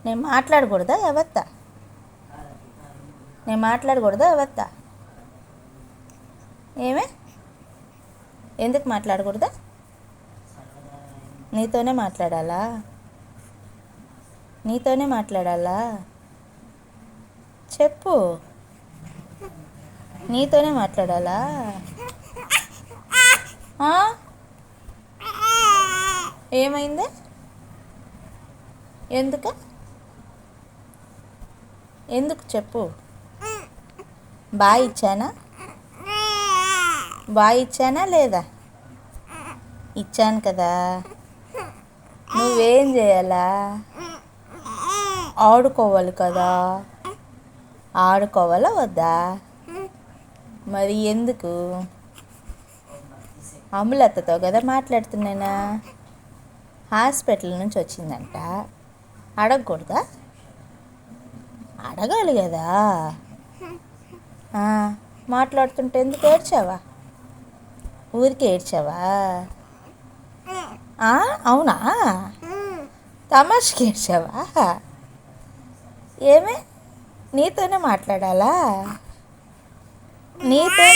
నేను మాట్లాడకూడదా ఎవత్తా? నేను మాట్లాడకూడదా ఎవత్తా? ఏమే ఎందుకు మాట్లాడకూడదా? నీతోనే మాట్లాడాలా? నీతోనే మాట్లాడాలా? చెప్పు. నీతోనే మాట్లాడాలా? ఏమైంది? ఎందుకు ఎందుకు చెప్పు. బాగా ఇచ్చానా? బాగా ఇచ్చానా లేదా? ఇచ్చాను కదా. నువ్వేం చేయాలా? ఆడుకోవాలి కదా. ఆడుకోవాలా వద్దా? మరి ఎందుకు? అమలత్తతో కదా మాట్లాడుతున్నానా. హాస్పిటల్ నుంచి వచ్చిందంట. అడగకూడదా? అడగాలి కదా. మాట్లాడుతుంటే ఎందుకు ఏడ్చావా? ఊరికే ఏడ్చావా? అవునా? తమాషకి ఏడ్చావా? ఏమే నీతోనే మాట్లాడాలా? నీతో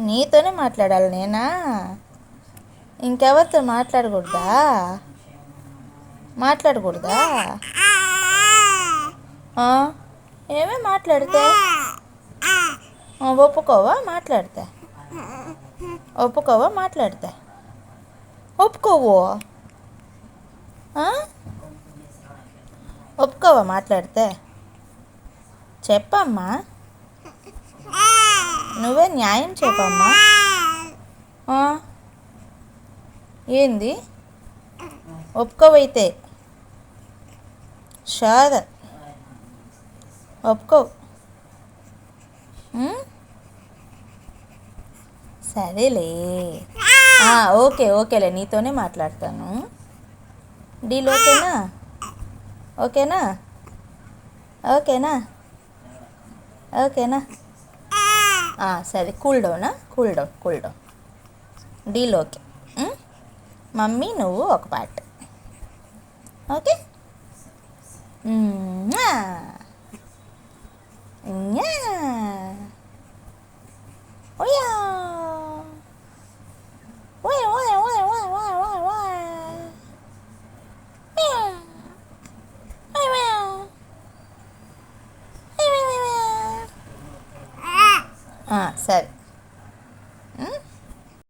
నీతోనే మాట్లాడాలి నేనా? ఇంకెవరితో మాట్లాడకూడదా? మాట్లాడకూడదా? ఏమే మాట్లాడితే ఒప్పుకోవా? మాట్లాడితే ఒప్పుకోవా? మాట్లాడితే ఒప్పుకోవు. ఒప్పుకోవా? మాట్లాడితే చెప్పమ్మా. నువ్వే న్యాయం చెప్పమ్మా. ఏంది? ఒప్పుకోవైతే షాద ఒప్పుకో. సరేలే. ఓకేలే, నీతోనే మాట్లాడతాను. డీల్ ఓకేనా? ఓకేనా? ఓకేనా? ఓకేనా? సరే, cool down. Deal okay. Mummy నువ్వు ఒక పాట. ఓకే. సరే.